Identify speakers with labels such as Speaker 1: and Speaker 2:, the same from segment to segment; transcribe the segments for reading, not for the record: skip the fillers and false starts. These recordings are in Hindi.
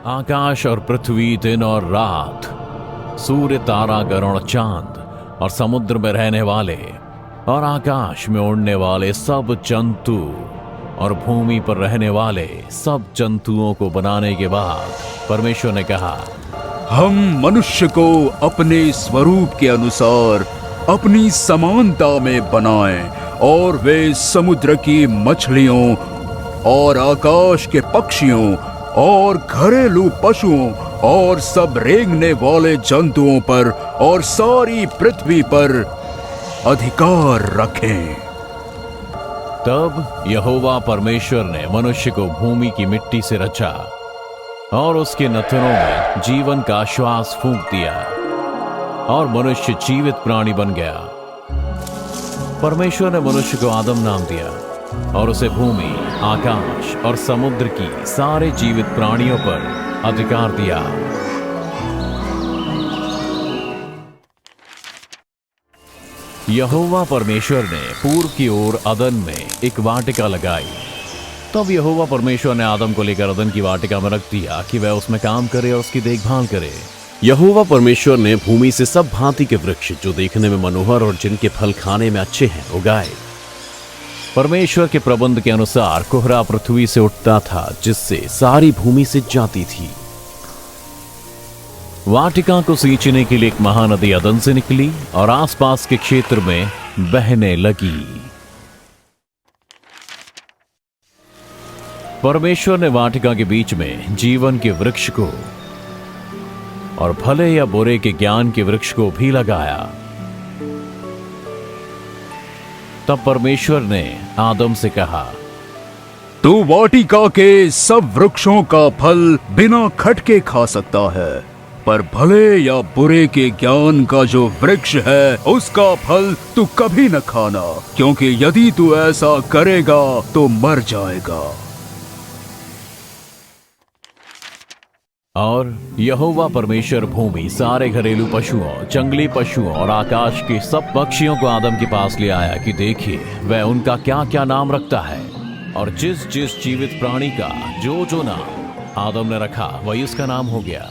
Speaker 1: आकाश और पृथ्वी, दिन और रात, सूर्य, तारा, गरुड़, चांद और समुद्र में रहने वाले और आकाश में उड़ने वाले सब जंतु और भूमि पर रहने वाले सब जंतुओं को बनाने के बाद परमेश्वर ने कहा,
Speaker 2: हम मनुष्य को अपने स्वरूप के अनुसार अपनी समानता में बनाएं और वे समुद्र की मछलियों और आकाश के पक्षियों और घरेलू पशुओं और सब रेंगने वाले जंतुओं पर और सारी पृथ्वी पर अधिकार रखें।
Speaker 1: तब यहोवा परमेश्वर ने मनुष्य को भूमि की मिट्टी से रचा और उसके नथनों में जीवन का श्वास फूंक दिया और मनुष्य जीवित प्राणी बन गया। परमेश्वर ने मनुष्य को आदम नाम दिया और उसे भूमि, आकाश और समुद्र की सारे जीवित प्राणियों पर अधिकार दिया। यहोवा परमेश्वर ने पूर्व की ओर अदन में एक वाटिका लगाई। तब यहोवा परमेश्वर ने आदम को लेकर अदन की वाटिका में रख दिया कि वह उसमें काम करे और उसकी देखभाल करे।
Speaker 3: यहोवा परमेश्वर ने भूमि से सब भांति के वृक्ष जो देखने में मनोहर और जिनके फल खाने में अच्छे हैं उगाए।
Speaker 1: परमेश्वर के प्रबंध के अनुसार कोहरा पृथ्वी से उठता था, जिससे सारी भूमि सिंच जाती थी। वाटिका को सींचने के लिए एक महानदी अदन से निकली और आसपास के क्षेत्र में बहने लगी। परमेश्वर ने वाटिका के बीच में जीवन के वृक्ष को और भले या बुरे के ज्ञान के वृक्ष को भी लगाया। तब परमेश्वर ने आदम से कहा,
Speaker 2: तू वाटिका के सब वृक्षों का फल बिना खटके खा सकता है, पर भले या बुरे के ज्ञान का जो वृक्ष है उसका फल तू कभी न खाना, क्योंकि यदि तू ऐसा करेगा तो मर जाएगा।
Speaker 1: और यहोवा परमेश्वर भूमि, सारे घरेलू पशुओं, जंगली पशुओं और आकाश के सब पक्षियों को आदम के पास ले आया कि देखिए वह उनका क्या क्या नाम रखता है। और जिस जिस जीवित प्राणी का जो जो नाम आदम ने रखा वही उसका नाम हो गया।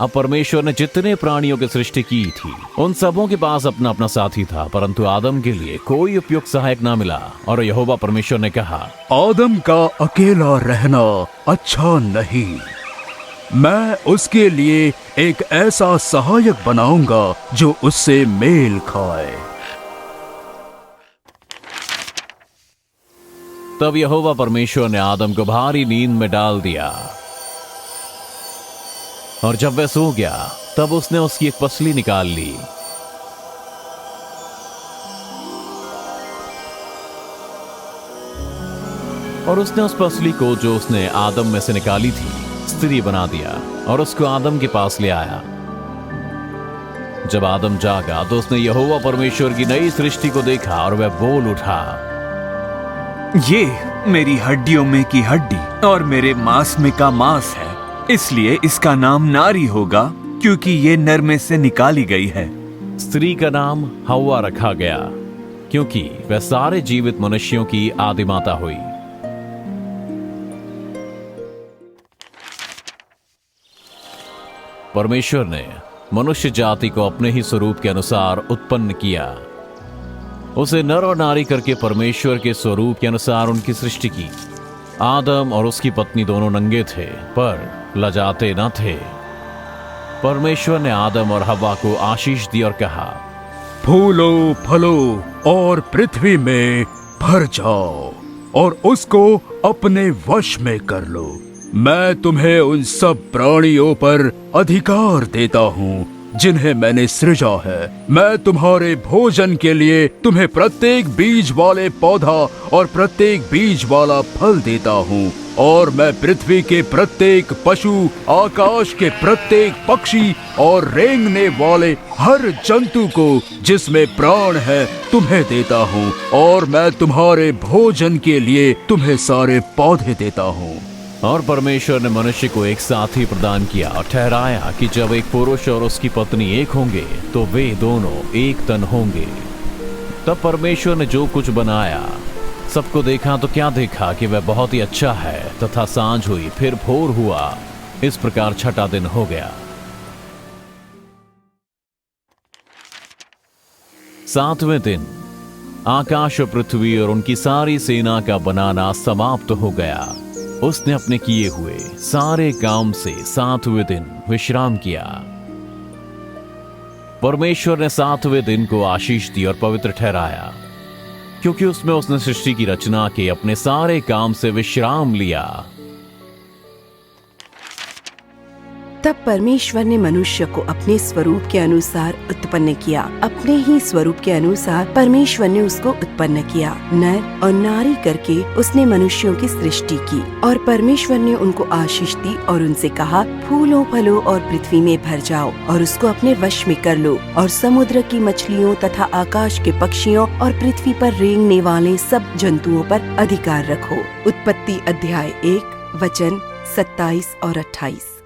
Speaker 1: अब परमेश्वर ने जितने प्राणियों की सृष्टि की थी उन सबों के पास अपना अपना साथी था, परंतु आदम के लिए कोई उपयुक्त सहायक ना मिला। और यहोवा परमेश्वर ने कहा,
Speaker 2: आदम का अकेला रहना अच्छा नहीं, मैं उसके लिए एक ऐसा सहायक बनाऊंगा जो उससे मेल खाए।
Speaker 1: तब यहोवा परमेश्वर ने आदम को भारी नींद में डाल दिया और जब वह सो गया तब उसने उसकी एक पसली निकाल ली और उसने उस पसली को जो उसने आदम में से निकाली थी स्त्री बना दिया और उसको आदम के पास ले आया। जब आदम जागा तो उसने यहोवा परमेश्वर की नई सृष्टि को देखा और वह बोल उठा,
Speaker 4: ये मेरी हड्डियों में की हड्डी और मेरे मांस में का मांस है, इसलिए इसका नाम नारी होगा, क्योंकि ये नर में से निकाली गई है।
Speaker 1: स्त्री का नाम हव्वा रखा गया, क्योंकि वह सारे जीवित मनुष्यों की आदिमाता हुई। परमेश्वर ने मनुष्य जाति को अपने ही स्वरूप के अनुसार उत्पन्न किया। उसे नर और नारी करके परमेश्वर के स्वरूप के अनुसार उनकी सृष्टि की। आदम और उसकी पत्नी दोनों नंगे थे पर लजाते न थे। परमेश्वर ने आदम और हव्वा को आशीष दी और कहा,
Speaker 2: फूलो फलो और पृथ्वी में भर जाओ और उसको अपने वश में कर लो। मैं तुम्हें उन सब प्राणियों पर अधिकार देता हूँ जिन्हें मैंने सृजा है। मैं तुम्हारे भोजन के लिए तुम्हें प्रत्येक बीज वाले पौधा और प्रत्येक बीज वाला फल देता हूँ, और मैं पृथ्वी के प्रत्येक पशु, आकाश के प्रत्येक पक्षी और रेंगने वाले हर जंतु को जिसमें प्राण है तुम्हें देता हूँ, और मैं तुम्हारे भोजन के लिए तुम्हें सारे पौधे देता हूँ।
Speaker 1: और परमेश्वर ने मनुष्य को एक साथी प्रदान किया और ठहराया कि जब एक पुरुष और उसकी पत्नी एक होंगे तो वे दोनों एक तन होंगे। तब परमेश्वर ने जो कुछ बनाया सबको देखा तो क्या देखा कि वह बहुत ही अच्छा है। तथा सांझ हुई, फिर भोर हुआ इस प्रकार छठा दिन हो गया। सातवें दिन आकाश और पृथ्वी और उनकी सारी सेना का बनाना समाप्त हो गया। उसने अपने किए हुए सारे काम से सातवें दिन विश्राम किया। परमेश्वर ने सातवें दिन को आशीष दी और पवित्र ठहराया, क्योंकि उसमें उसने सृष्टि की रचना के अपने सारे काम से विश्राम लिया।
Speaker 5: तब परमेश्वर ने मनुष्य को अपने स्वरूप के अनुसार उत्पन्न किया। अपने ही स्वरूप के अनुसार परमेश्वर ने उसको उत्पन्न किया। नर और नारी करके उसने मनुष्यों की सृष्टि की। और परमेश्वर ने उनको आशीष दी और उनसे कहा, फूलो फलो और पृथ्वी में भर जाओ और उसको अपने वश में कर लो और समुद्र की मछलियों तथा आकाश के पक्षियों और पृथ्वी पर रेंगने वाले सब जंतुओं पर अधिकार रखो। उत्पत्ति अध्याय 1 वचन 27 और 28।